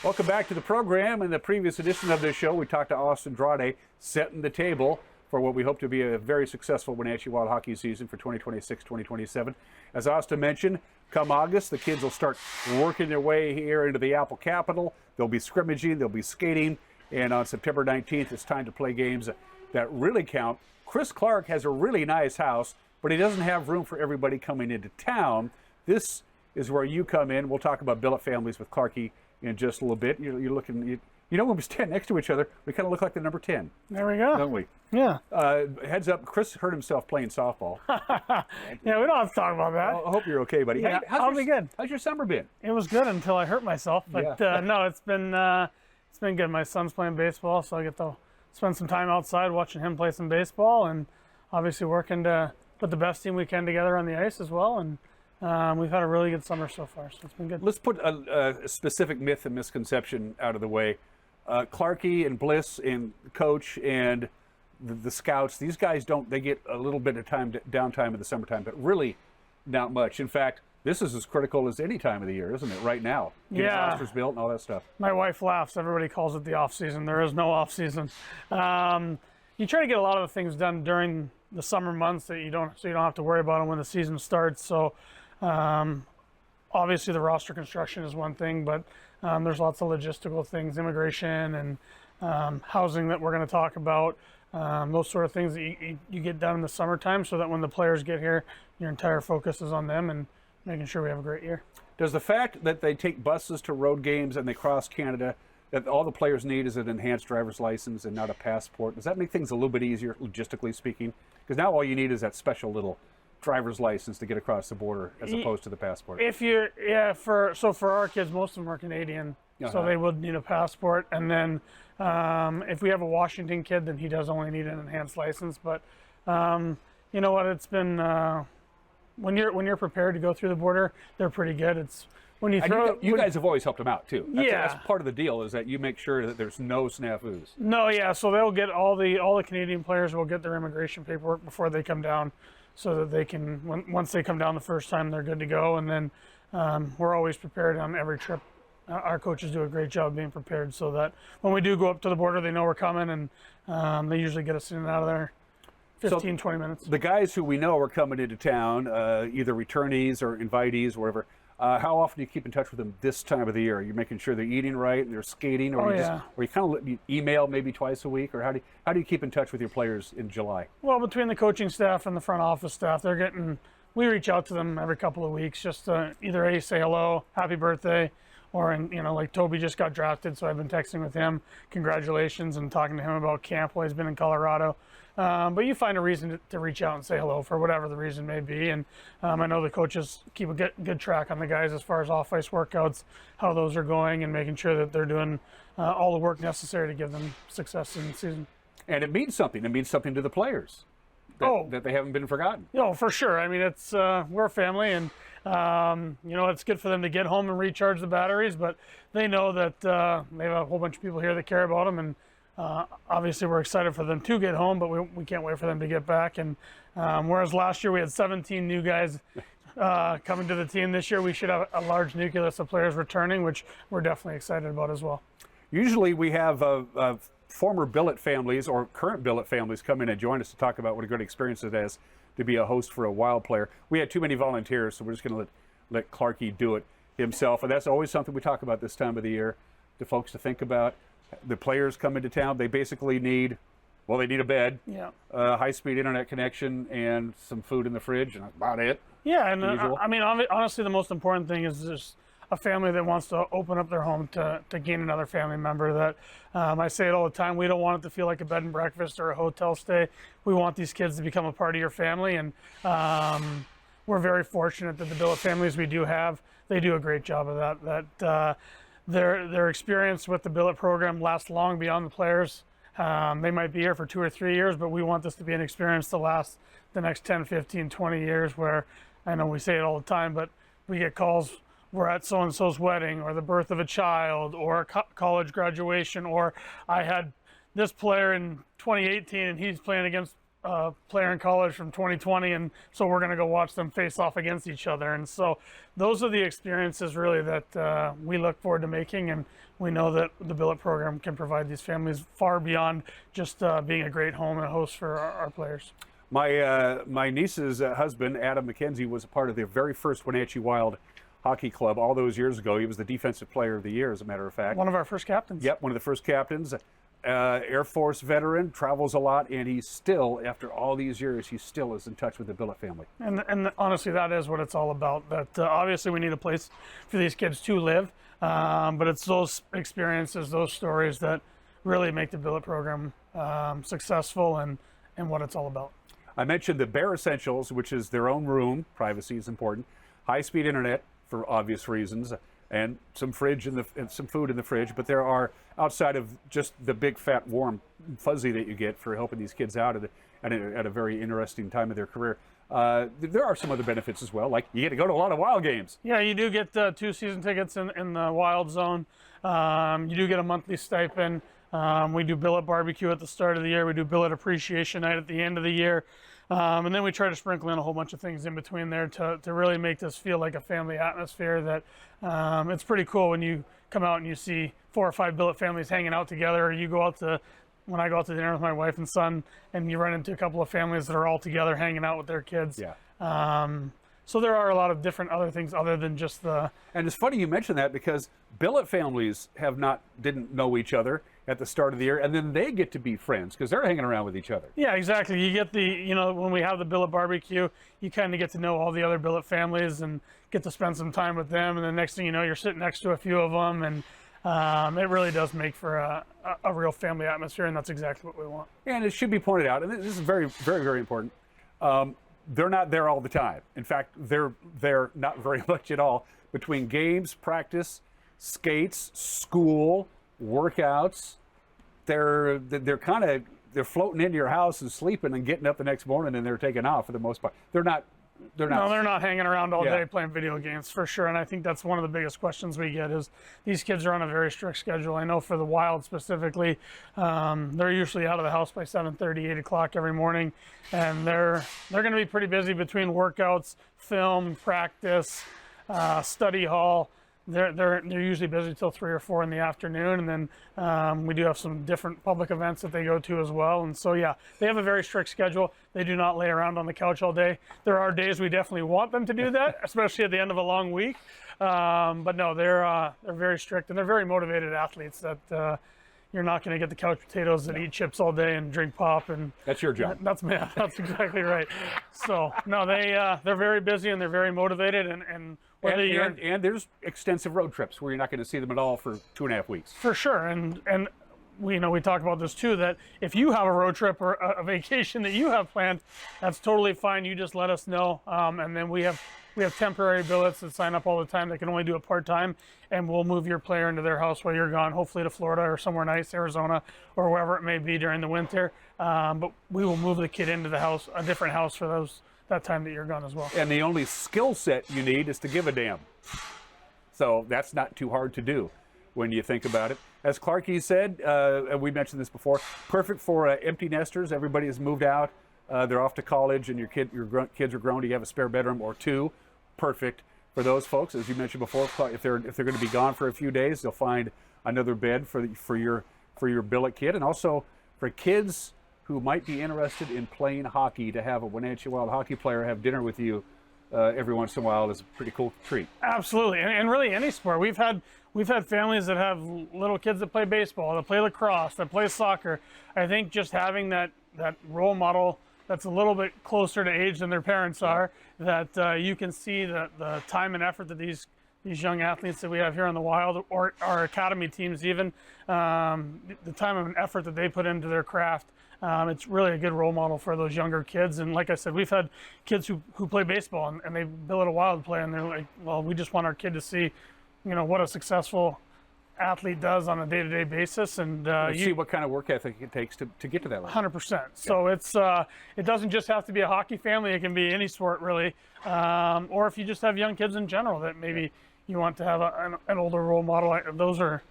Welcome back to the program. In the previous edition of this show, we talked to Austin Drade, setting the table for what we hope to be a very successful Wenatchee Wild hockey season for 2026-2027. As Austin mentioned, come August, the kids will start working their way here into the Apple Capital. They'll be scrimmaging, they'll be skating, and on September 19th, it's time to play games that really count. Chris Clark has a really nice house, but he doesn't have room for everybody coming into town. This is where you come in. We'll talk about billet families with Clarkie in just a little bit. You're looking, you know, when we stand next to each other, we kind of look like the number 10. There we go. Don't we? Yeah. Heads up, Chris hurt himself playing softball. Yeah, we don't have to talk about that. I hope you're okay, buddy. Yeah, I'll be good. How's your summer been? It was good until I hurt myself, but Yeah. no, it's been good. My son's playing baseball, so I get to spend some time outside watching him play some baseball, and obviously working to put the best team we can together on the ice as well. And we've had a really good summer so far, so it's been good. Let's put a specific myth and misconception out of the way. Clarkie and Bliss and Coach and the scouts, these guys they get a little bit of downtime in the summertime, but really not much. In fact, this is as critical as any time of the year, isn't it, right now? Getting rosters built and all that stuff. My wife laughs. Everybody calls it the off season. There is no off season. You try to get a lot of the things done during the summer months so you don't have to worry about them when the season starts. So obviously the roster construction is one thing, but there's lots of logistical things, immigration and housing that we're going to talk about. Those sort of things that you get done in the summertime so that when the players get here, your entire focus is on them and making sure we have a great year. Does the fact that they take buses to road games and they cross Canada, that all the players need is an enhanced driver's license and not a passport, does that make things a little bit easier, logistically speaking? Because now all you need is that special little driver's license to get across the border as opposed to the passport. If you're, for our kids, most of them are Canadian, so they would need a passport. And then if we have a Washington kid, then he does only need an enhanced license. But you know what? It's been when you're prepared to go through the border, they're pretty good. It's when you throw. You guys have always helped them out too. Yeah, that's part of the deal is that you make sure that there's no snafus. No, yeah. So they'll get all the Canadian players will get their immigration paperwork before they come down, so that they can once they come down the first time, they're good to go. And then we're always prepared on every trip. Our coaches do a great job being prepared so that when we do go up to the border, they know we're coming, and they usually get us in and out of there 15, 20 minutes. The guys who we know are coming into town, either returnees or invitees, whatever, how often do you keep in touch with them this time of the year? Are you making sure they're eating right and they're skating, or you email maybe twice a week, or how do you keep in touch with your players in July? Well, between the coaching staff and the front office staff, we reach out to them every couple of weeks just to either say hello, happy birthday, or like Toby just got drafted, so I've been texting with him, congratulations, and talking to him about camp while he's been in Colorado. But you find a reason to reach out and say hello for whatever the reason may be. And I know the coaches keep a good track on the guys as far as off-ice workouts, how those are going, and making sure that they're doing all the work necessary to give them success in the season. And it means something. It means something to the players that they haven't been forgotten. No, for sure. I mean, it's we're a family, and it's good for them to get home and recharge the batteries, but they know that they have a whole bunch of people here that care about them, and obviously we're excited for them to get home, but we can't wait for them to get back. And whereas last year we had 17 new guys coming to the team, this year we should have a large nucleus of players returning, which we're definitely excited about as well. Usually we have former billet families or current billet families come in and join us to talk about what a good experience it is to be a host for a Wild player. We had too many volunteers, so we're just going to let Clarkie do it himself. And that's always something we talk about this time of the year, the folks to think about. The players come into town, they basically need a bed, high-speed internet connection, and some food in the fridge, and that's about it. Yeah, and I mean, honestly, the most important thing is just a family that wants to open up their home to gain another family member. That I say it all the time, we don't want it to feel like a bed and breakfast or a hotel stay. We want these kids to become a part of your family, and we're very fortunate that the billet families we do have, they do a great job of that. Their experience with the billet program lasts long beyond the players. They might be here for 2 or 3 years, but we want this to be an experience to last the next 10, 15, 20 years, where I know we say it all the time, but we get calls, we're at so-and-so's wedding or the birth of a child or a college graduation, or I had this player in 2018 and he's playing against a player in college from 2020, and so we're going to go watch them face off against each other. And so those are the experiences really that we look forward to making, and we know that the billet program can provide these families far beyond just being a great home and a host for our players. My niece's husband, Adam McKenzie, was a part of the very first Wenatchee Wild Hockey Club all those years ago. He was the Defensive Player of the Year, as a matter of fact. One of our first captains. Yep, one of the first captains. Air Force veteran, travels a lot, and he's still, after all these years, he still is in touch with the billet family. And honestly, that is what it's all about. That obviously we need a place for these kids to live, but it's those experiences, those stories that really make the billet program successful and what it's all about. I mentioned the bare essentials, which is their own room. Privacy is important. High-speed internet for obvious reasons, and some fridge and some food in the fridge. But there are, outside of just the big, fat, warm fuzzy that you get for helping these kids out at a very interesting time of their career, there are some other benefits as well. Like you get to go to a lot of Wild games. Yeah, you do get 2 season tickets in the Wild Zone. You do get a monthly stipend. We do billet barbecue at the start of the year. We do billet appreciation night at the end of the year. And then we try to sprinkle in a whole bunch of things in between there to really make this feel like a family atmosphere. That it's pretty cool when you come out and you see 4 or 5 billet families hanging out together, or you go out to, when I go out to dinner with my wife and son, and you run into a couple of families that are all together hanging out with their kids. Yeah. So there are a lot of different other things other than just the... And it's funny you mention that, because billet families didn't know each other at the start of the year, and then they get to be friends because they're hanging around with each other. Yeah, exactly. You get when we have the billet barbecue, you kind of get to know all the other billet families and get to spend some time with them, and the next thing you know, you're sitting next to a few of them, and it really does make for a real family atmosphere, and that's exactly what we want. And it should be pointed out, and this is very, very, very important, they're not there all the time. In fact, they're there not very much at all. Between games, practice, skates, school, workouts, they're floating into your house and sleeping and getting up the next morning, and they're taking off for the most part. They're not hanging around all day playing video games, for sure. And I think that's one of the biggest questions we get is these kids are on a very strict schedule. I know for the Wild specifically, they're usually out of the house by 7:30, 8 o'clock every morning, and they're going to be pretty busy between workouts, film, practice, study hall. They're usually busy till 3 or 4 in the afternoon, and then we do have some different public events that they go to as well. And so yeah, they have a very strict schedule. They do not lay around on the couch all day. There are days we definitely want them to do that, especially at the end of a long week. But no, they're very strict, and they're very motivated athletes. That you're not going to get the couch potatoes that eat chips all day and drink pop. And that's your job. That's exactly right. So no, they're very busy and they're very motivated, and there's extensive road trips where you're not going to see them at all for 2.5 weeks. For sure, and we talk about this too, that if you have a road trip or a vacation that you have planned, that's totally fine. You just let us know, and then we have temporary billets that sign up all the time that can only do it part-time, and we'll move your player into their house while you're gone, hopefully to Florida or somewhere nice, Arizona, or wherever it may be during the winter. But we will move the kid into the house, a different house for that time that you're gone as well. And the only skill set you need is to give a damn. So that's not too hard to do when you think about it. As Clarkie said, and we mentioned this before, perfect for empty nesters. Everybody has moved out. They're off to college, and your kids are grown. You have a spare bedroom or 2. Perfect for those folks. As you mentioned before, if they're going to be gone for a few days, they'll find another bed for your billet kid, and also for kids who might be interested in playing hockey, to have a Wenatchee Wild hockey player have dinner with you every once in a while is a pretty cool treat. Absolutely, and really any sport. We've had families that have little kids that play baseball, that play lacrosse, that play soccer. I think just having that role model that's a little bit closer to age than their parents are, that you can see the time and effort that these these young athletes that we have here on the Wild, or our academy teams even, the time and effort that they put into their craft. It's really a good role model for those younger kids. And like I said, we've had kids who play baseball and they billet a Wild play, and they're like, well, we just want our kid to see, what a successful athlete does on a day-to-day basis, and you see what kind of work ethic it takes to get to that level. 100%. So it doesn't just have to be a hockey family. It can be any sport really, or if you just have young kids in general that maybe you want to have an older role model. Those are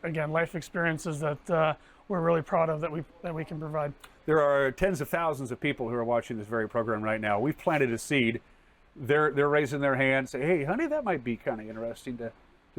again life experiences that we're really proud of that we can provide. There are tens of thousands of people who are watching this very program right now. We've planted a seed. They're raising their hand, say, hey, honey, that might be kind of interesting to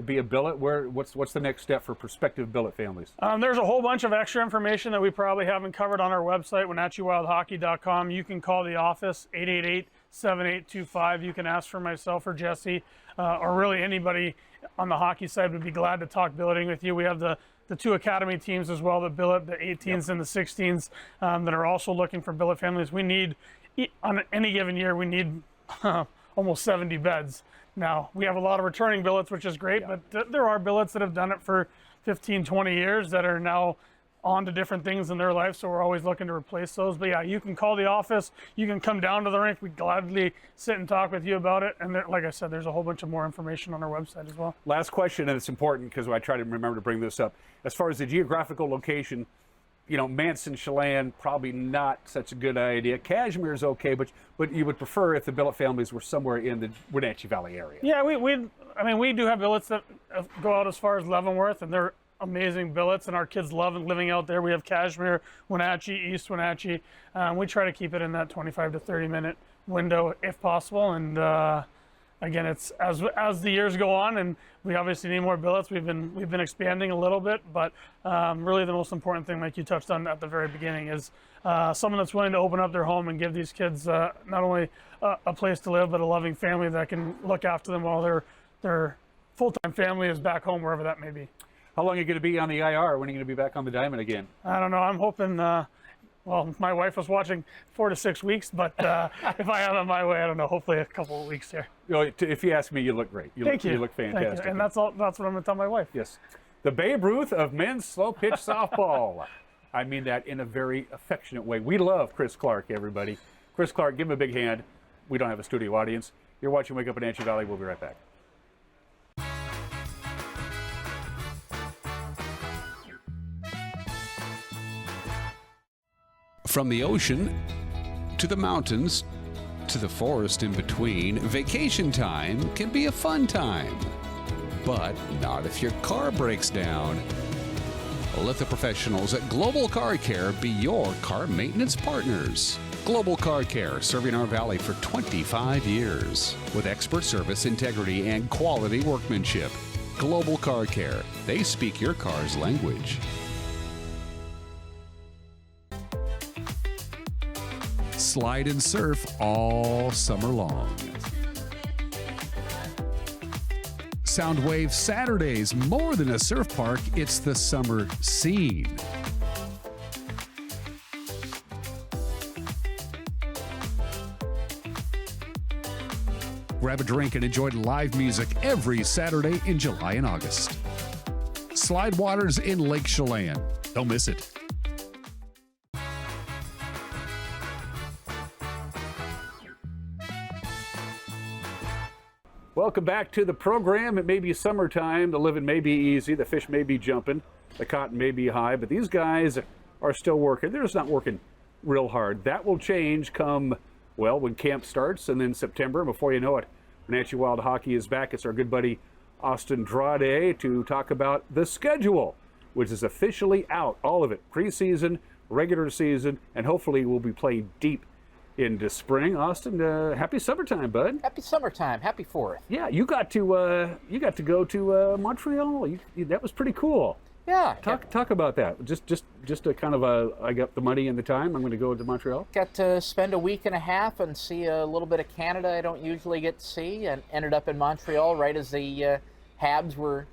be a billet. What's the next step for prospective billet families? There's a whole bunch of extra information that we probably haven't covered on our website, WenatcheeWildHockey.com. You can call the office, 888-7825. You can ask for myself or Jesse, or really anybody on the hockey side would be glad to talk billeting with you. We have the two academy teams as well that billet, the 18s and the 16s, that are also looking for billet families. We need, on any given year, we need almost 70 beds. Now, we have a lot of returning billets, which is great, but there are billets that have done it for 15, 20 years that are now on to different things in their life, so we're always looking to replace those. But yeah, you can call the office, you can come down to the rink, we'd gladly sit and talk with you about it, and like I said, there's a whole bunch of more information on our website as well. Last question, and it's important because I try to remember to bring this up. As far as the geographical location, Manson, Chelan, probably not such a good idea. Cashmere is okay, but you would prefer if the billet families were somewhere in the Wenatchee Valley area. Yeah, we do have billets that go out as far as Leavenworth, and they're amazing billets, and our kids love living out there. We have Cashmere, Wenatchee, East Wenatchee. We try to keep it in that 25 to 30 minute window if possible, and again, it's as the years go on, and we obviously need more billets. We've been expanding a little bit, but really the most important thing, like you touched on at the very beginning, is someone that's willing to open up their home and give these kids not only a place to live, but a loving family that can look after them while their full-time family is back home, wherever that may be. How long are you going to be on the IR? When are you going to be back on the diamond again? I don't know. I'm hoping. Well, my wife was watching 4 to 6 weeks, but if I have it my way, I don't know. Hopefully a couple of weeks here. If you ask me, you look great. Thank you. You look fantastic. Thank you. And that's what I'm going to tell my wife. Yes. The Babe Ruth of men's slow pitch softball. I mean that in a very affectionate way. We love Chris Clark, everybody. Chris Clark, give him a big hand. We don't have a studio audience. You're watching Wake Up Wenatchee Valley. We'll be right back. From the ocean to the mountains to the forest in between, vacation time can be a fun time. But not if your car breaks down. Let the professionals at Global Car Care be your car maintenance partners. Global Car Care, serving our valley for 25 years. With expert service, integrity, and quality workmanship. Global Car Care. They speak your car's language. Slide and surf all summer long. Soundwave Saturdays, more than a surf park, it's the summer scene. Grab a drink and enjoy live music every Saturday in July and August. Slide Waters in Lake Chelan. Don't miss it. Welcome back to the program. It may be summertime, the living may be easy, the fish may be jumping, the cotton may be high, but these guys are still working. They're just not working real hard. That will change come, well, when camp starts, and then September. Before you know it, Wenatchee Wild Hockey is back. It's our good buddy Austin Drade to talk about the schedule, which is officially out, all of it, preseason, regular season, and hopefully we'll be playing deep into spring. Austin, happy summertime, bud. Happy summertime. Happy 4th. Yeah, you got to go to Montreal. That was pretty cool. Yeah. Talk about that. Just a kind of I got the money and the time. I'm going to go to Montreal. Got to spend a week and a half and see a little bit of Canada I don't usually get to see, and ended up in Montreal right as the Habs were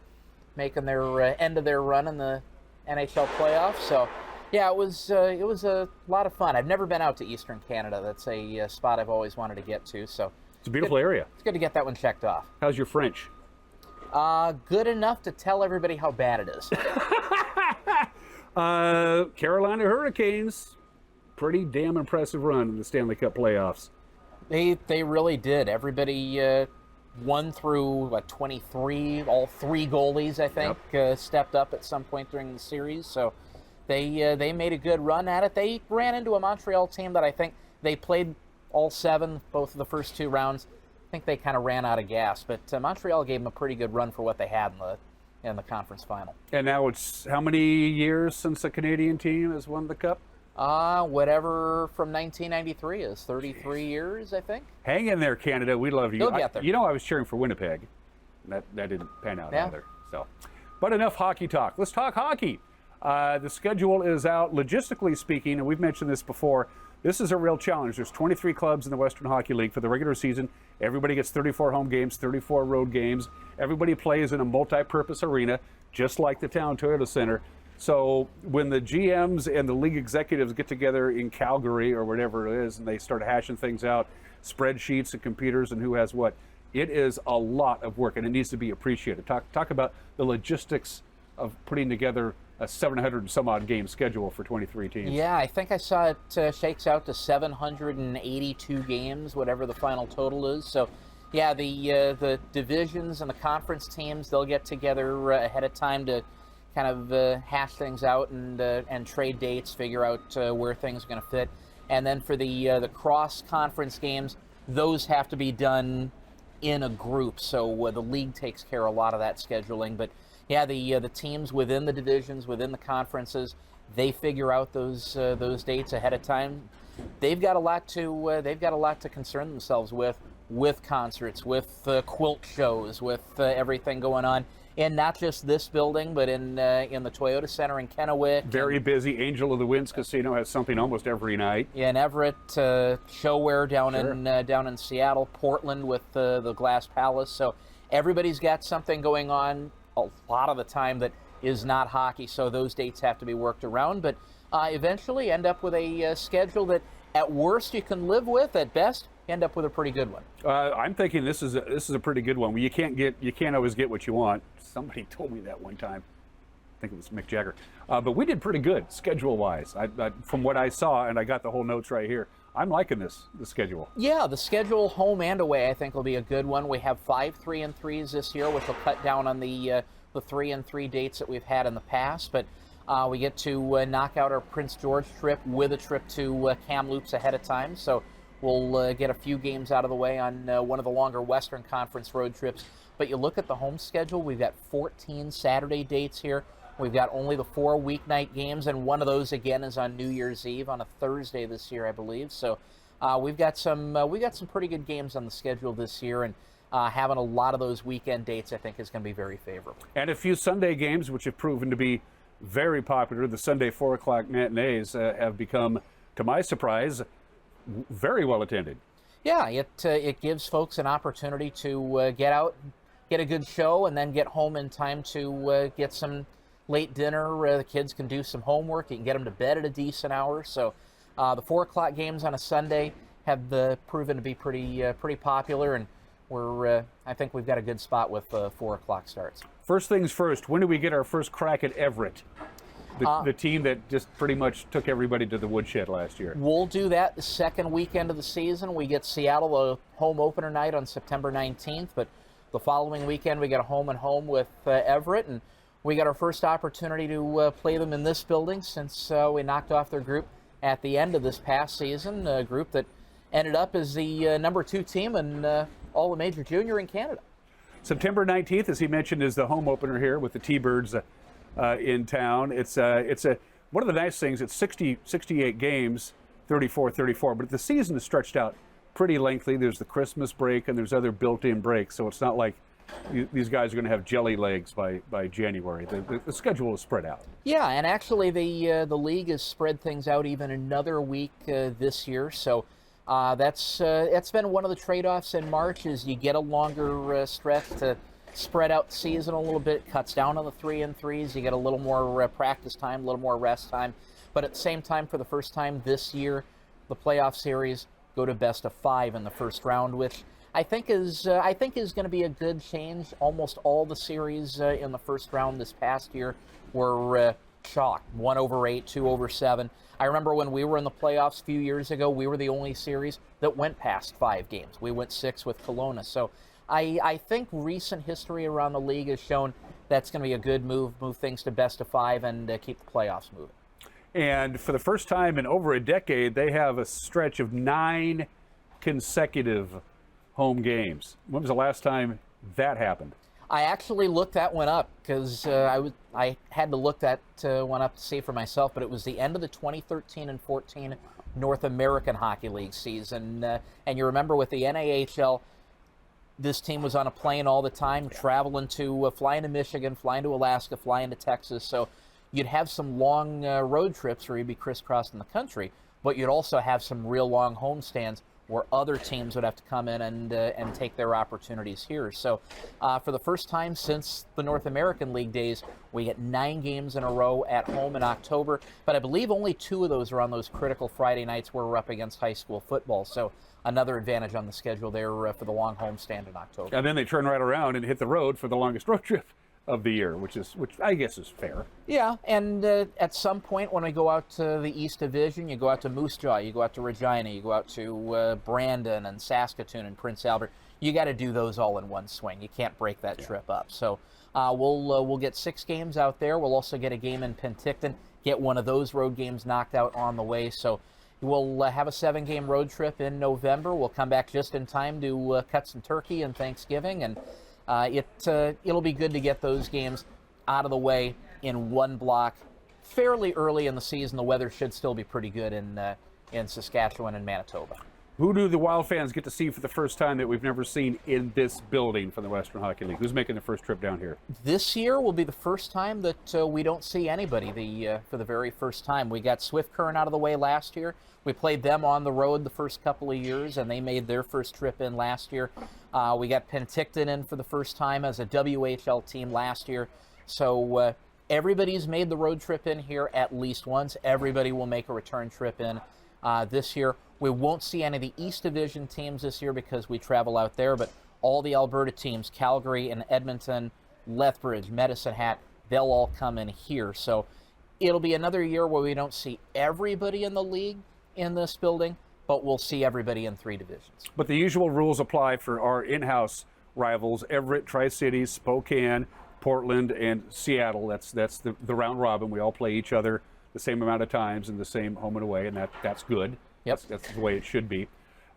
making their end of their run in the NHL playoffs. So. Yeah, it was a lot of fun. I've never been out to Eastern Canada. That's a spot I've always wanted to get to. So it's a beautiful area. It's good to get that one checked off. How's your French? Good enough to tell everybody how bad it is. Carolina Hurricanes, pretty damn impressive run in the Stanley Cup playoffs. They really did. Everybody won through 23. All 3 goalies, I think, stepped up at some point during the series. So they made a good run at it. They ran into a Montreal team that I think they played all 7, both of the first 2 rounds. I think they kind of ran out of gas, but Montreal gave them a pretty good run for what they had in the conference final. And now it's how many years since a Canadian team has won the Cup? Whatever from 1993 is 33 years, I think. Hang in there, Canada. We love you. You'll get there. You know I was cheering for Winnipeg. That didn't pan out either. So, but enough hockey talk. Let's talk hockey. The schedule is out, logistically speaking, and we've mentioned this before. This is a real challenge. There's 23 clubs in the Western Hockey League for the regular season. Everybody gets 34 home games, 34 road games. Everybody plays in a multi-purpose arena, just like the Town Toyota Center. So when the GMs and the league executives get together in Calgary or whatever it is, and they start hashing things out, spreadsheets and computers and who has what, it is a lot of work, and it needs to be appreciated. Talk about the logistics of putting together a 700 and some odd game schedule for 23 teams. Yeah, I think I saw it shakes out to 782 games, whatever the final total is. So, yeah, the divisions and the conference teams, they'll get together ahead of time to kind of hash things out and trade dates, figure out where things are going to fit. And then for the cross-conference games, those have to be done in a group. So the league takes care of a lot of that scheduling. But yeah, the teams within the divisions, within the conferences, they figure out those dates ahead of time. They've got a lot to concern themselves with concerts, with quilt shows, with everything going on. And not just this building, but in the Toyota Center in Kennewick. Very busy. Angel of the Winds Casino has something almost every night. Yeah, in Everett, Showware down in Seattle, Portland with the Glass Palace. So everybody's got something going on a lot of the time that is not hockey. So those dates have to be worked around. But eventually end up with a schedule that at worst you can live with. At best, end up with a pretty good one. I'm thinking this is a pretty good one. You can't always get what you want. Somebody told me that one time. I think it was Mick Jagger. But we did pretty good schedule-wise. From what I saw, and I got the whole notes right here. I'm liking the schedule. Yeah, the schedule home and away I think will be a good one. We have 5 3-3s this year, which will cut down on the 3-3 dates that we've had in the past. But we get to knock out our Prince George trip with a trip to Kamloops ahead of time. So we'll get a few games out of the way on one of the longer Western Conference road trips. But you look at the home schedule, we've got 14 Saturday dates here. We've got only the 4 weeknight games, and one of those, again, is on New Year's Eve on a Thursday this year, I believe. So we've got some pretty good games on the schedule this year, and having a lot of those weekend dates, I think, is going to be very favorable. And a few Sunday games, which have proven to be very popular. The Sunday 4 o'clock matinees have become, to my surprise, very well attended. Yeah, it gives folks an opportunity to get out, get a good show, and then get home in time to get some late dinner. The kids can do some homework. You can get them to bed at a decent hour. So the 4 o'clock games on a Sunday have proven to be pretty popular, and I think we've got a good spot with 4 o'clock starts. First things first, when do we get our first crack at Everett? The team that just pretty much took everybody to the woodshed last year. We'll do that the second weekend of the season. We get Seattle a home opener night on September 19th, but the following weekend we get a home and home with Everett, and we got our first opportunity to play them in this building since we knocked off their group at the end of this past season, a group that ended up as the number 2 team in all the major junior in Canada. September 19th, as he mentioned, is the home opener here with the T-Birds in town. It's one of the nice things. It's 68 games, 34, but the season is stretched out pretty lengthy. There's the Christmas break and there's other built-in breaks, so it's not like these guys are going to have jelly legs by January. The schedule is spread out. Yeah, and actually the league has spread things out even another week this year. So that's been one of the trade-offs in March, is you get a longer stretch to spread out the season a little bit, cuts down on the 3-3s. You get a little more practice time, a little more rest time. But at the same time, for the first time this year, the playoff series go to best of 5 in the first round, which I think is going to be a good change. Almost all the series in the first round this past year were chalk, 1/8, 2/7. I remember when we were in the playoffs a few years ago, we were the only series that went past 5 games. We went 6 with Kelowna. So I think recent history around the league has shown that's going to be a good move things to best of 5 and keep the playoffs moving. And for the first time in over a decade, they have a stretch of 9 consecutive home games. When was the last time that happened? I actually looked that one up because I had to look that one up to see for myself, but it was the end of the 2013 and 14 North American Hockey League season. And you remember with the NAHL, this team was on a plane all the time, flying to Michigan, flying to Alaska, flying to Texas. So you'd have some long road trips where you'd be crisscrossing the country, but you'd also have some real long homestands where other teams would have to come in and take their opportunities here. So for the first time since the North American League days, we get 9 games in a row at home in October, but I believe only 2 of those are on those critical Friday nights where we're up against high school football. So another advantage on the schedule there for the long homestand in October. And then they turn right around and hit the road for the longest road trip of the year, which I guess is fair. Yeah, and at some point when we go out to the East Division, you go out to Moose Jaw, you go out to Regina, you go out to Brandon and Saskatoon and Prince Albert. You got to do those all in one swing. You can't break that trip up. So we'll get 6 games out there. We'll also get a game in Penticton, get one of those road games knocked out on the way. So we'll have a 7-game road trip in November. We'll come back just in time to cut some turkey and Thanksgiving, and it'll be good to get those games out of the way in one block fairly early in the season. The weather should still be pretty good in Saskatchewan and Manitoba. Who do the Wild fans get to see for the first time that we've never seen in this building from the Western Hockey League? Who's making the first trip down here? This year will be the first time that we don't see anybody for the very first time. We got Swift Current out of the way last year. We played them on the road the first couple of years, and they made their first trip in last year. We got Penticton in for the first time as a WHL team last year. So everybody's made the road trip in here at least once. Everybody will make a return trip in this year. We won't see any of the East Division teams this year because we travel out there, but all the Alberta teams, Calgary and Edmonton, Lethbridge, Medicine Hat, they'll all come in here. So it'll be another year where we don't see everybody in the league in this building, but we'll see everybody in 3 divisions. But the usual rules apply for our in-house rivals, Everett, Tri-Cities, Spokane, Portland, and Seattle. That's the round robin. We all play each other the same amount of times in the same home and away, and that's good. Yep. That's the way it should be.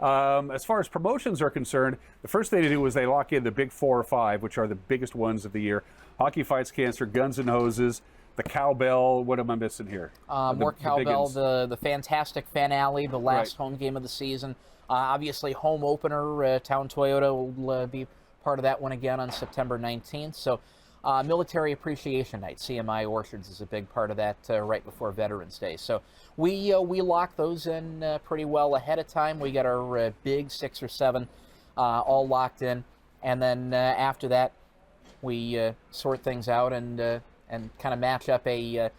As far as promotions are concerned, the first thing to do is they lock in the big 4 or 5, which are the biggest ones of the year. Hockey Fights Cancer, Guns N' Hoses, the Cowbell. What am I missing here? More Cowbell, the fantastic finale, the last home game of the season. Obviously, home opener, Town Toyota will be part of that one again on September 19th. So Military Appreciation Night, CMI Orchards, is a big part of that right before Veterans Day. So we lock those in pretty well ahead of time. We got our big 6 or 7 all locked in. And then after that, we sort things out and kind of match up a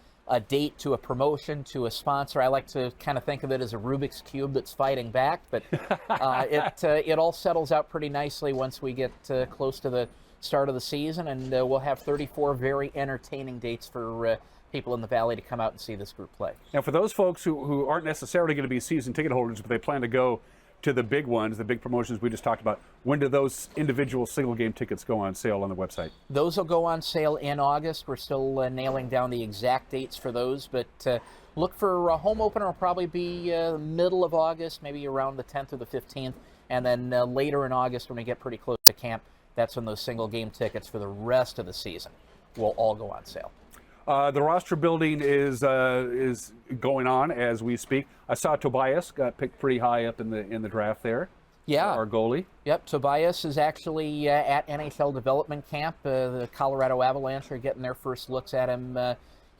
date to a promotion, to a sponsor. I like to kind of think of it as a Rubik's Cube that's fighting back, but it all settles out pretty nicely once we get close to the start of the season, and we'll have 34 very entertaining dates for people in the Valley to come out and see this group play. Now, for those folks who aren't necessarily going to be season ticket holders, but they plan to go to the big ones, the big promotions we just talked about, when do those individual single game tickets go on sale on the website? Those will go on sale in August. We're still nailing down the exact dates for those, but look for a home opener will probably be middle of August, maybe around the 10th or the 15th, and then later in August when we get pretty close to camp, that's when those single game tickets for the rest of the season will all go on sale. The roster building is going on as we speak. I saw Tobias got picked pretty high up in the draft there. Yeah, our goalie. Yep, Tobias is actually at NHL development camp. The Colorado Avalanche are getting their first looks at him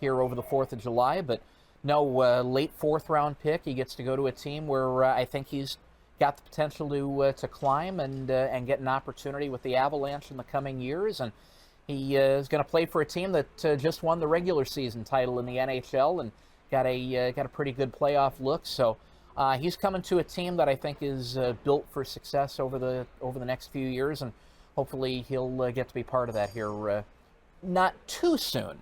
here over the 4th of July. But no, late 4th round pick. He gets to go to a team where I think he's got the potential to climb and get an opportunity with the Avalanche in the coming years. And he is going to play for a team that just won the regular season title in the NHL and got a pretty good playoff look. So he's coming to a team that I think is built for success over the next few years, and hopefully he'll get to be part of that here not too soon,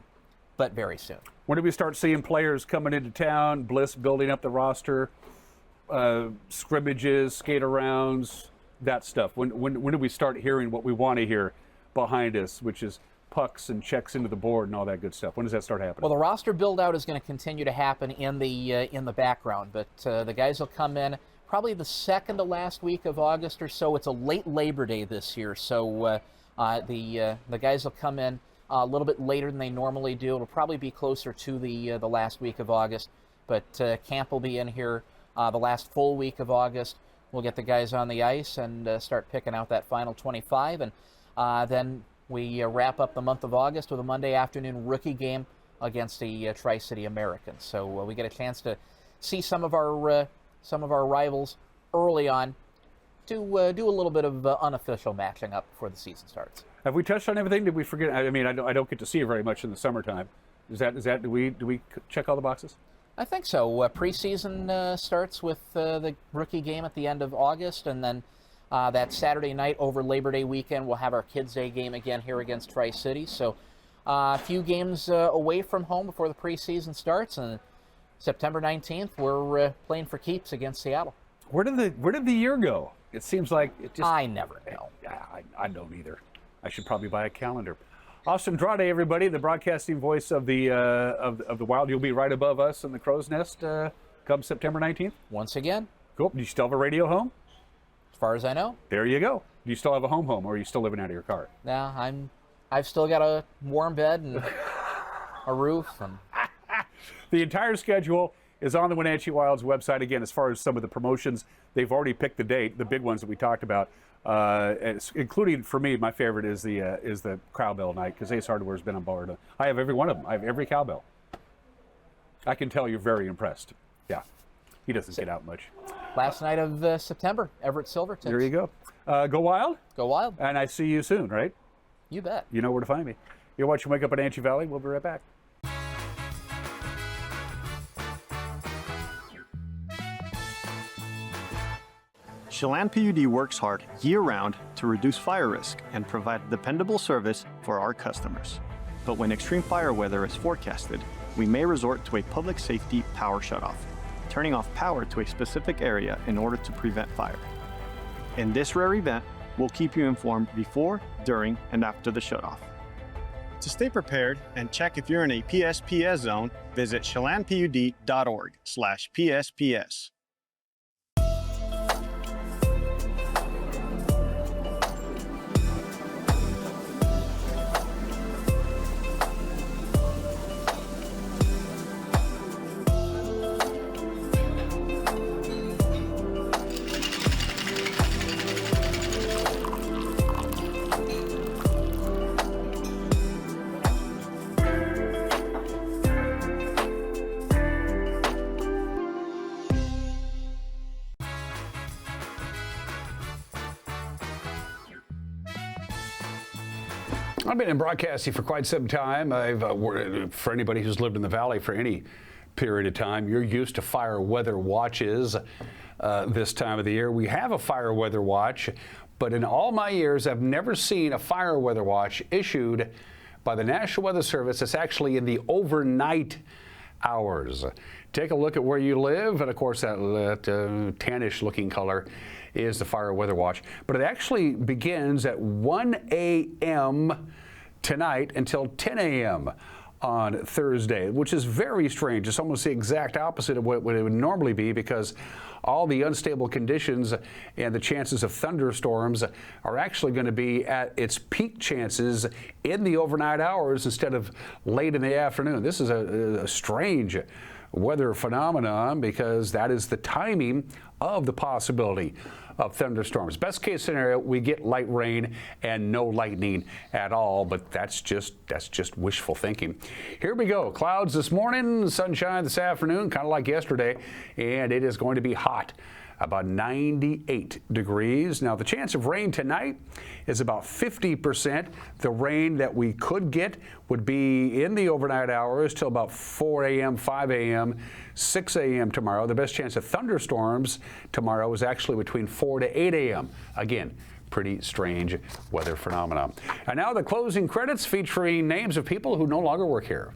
but very soon. When do we start seeing players coming into town, Bliss building up the roster, scrimmages, skate-arounds, that stuff? When do we start hearing what we want to hear behind us, which is pucks and checks into the board and all that good stuff? When does that start happening? Well, the roster build-out is going to continue to happen in the background, but the guys will come in probably the second to last week of August or so. It's a late Labor Day this year, so the guys will come in a little bit later than they normally do. It'll probably be closer to the last week of August, but camp will be in here the last full week of August. We'll get the guys on the ice and start picking out that final 25, and then we wrap up the month of August with a Monday afternoon rookie game against the Tri-City Americans. So we get a chance to see some of our rivals early on, to do a little bit of unofficial matching up before the season starts. Have we touched on everything? Did we forget? I mean, I don't get to see you very much in the summertime. Is that do we check all the boxes? I think so. Preseason starts with the rookie game at the end of August, and then that Saturday night over Labor Day weekend, we'll have our Kids Day game again here against Tri-City. So a few games away from home before the preseason starts, and September 19th, we're playing for keeps against Seattle. Where did the year go? It seems like it just... I never know. I don't either. I should probably buy a calendar. Austin Andrade, everybody, the broadcasting voice of the Wild. You'll be right above us in the Crow's Nest come September 19th. Once again. Cool. Do you still have a radio home? As far as I know. There you go. Do you still have a home, or are you still living out of your car? Nah, I've still got a warm bed and a roof. And the entire schedule is on the Wenatchee Wild's website. Again, as far as some of the promotions, they've already picked the date, the big ones that we talked about, including, for me, my favorite is the cowbell night, because Ace Hardware's been on board. I have every one of them. I have every cowbell. I can tell you're very impressed. Yeah, he doesn't get out much. Last night of September, Everett Silvertips. There you go. Go Wild. Go Wild. And I see you soon, right? You bet. You know where to find me. You're watching Wake Up at Wenatchee Valley. We'll be right back. Chelan PUD works hard year-round to reduce fire risk and provide dependable service for our customers. But when extreme fire weather is forecasted, we may resort to a public safety power shutoff, turning off power to a specific area in order to prevent fire. In this rare event, we'll keep you informed before, during, and after the shutoff. To stay prepared and check if you're in a PSPS zone, visit chelanpud.org/PSPS. I've been in broadcasting for quite some time. For anybody who's lived in the Valley for any period of time, you're used to fire weather watches this time of the year. We have a fire weather watch, but in all my years, I've never seen a fire weather watch issued by the National Weather Service. It's actually in the overnight hours. Take a look at where you live, and of course that tannish looking color is the fire weather watch. But it actually begins at 1 a.m. tonight until 10 a.m. on Thursday, which is very strange. It's almost the exact opposite of what it would normally be, because all the unstable conditions and the chances of thunderstorms are actually going to be at its peak chances in the overnight hours instead of late in the afternoon. This is a strange weather phenomenon, because that is the timing of the possibility of thunderstorms. Best case scenario, we get light rain and no lightning at all, but that's just wishful thinking. Here we go. Clouds this morning, sunshine this afternoon, kind of like yesterday, and it is going to be hot about 98 degrees. Now, the chance of rain tonight is about 50%. The rain that we could get would be in the overnight hours till about 4 a.m., 5 a.m., 6 a.m. tomorrow. The best chance of thunderstorms tomorrow is actually between 4 to 8 a.m. Again, pretty strange weather phenomenon. And now the closing credits featuring names of people who no longer work here.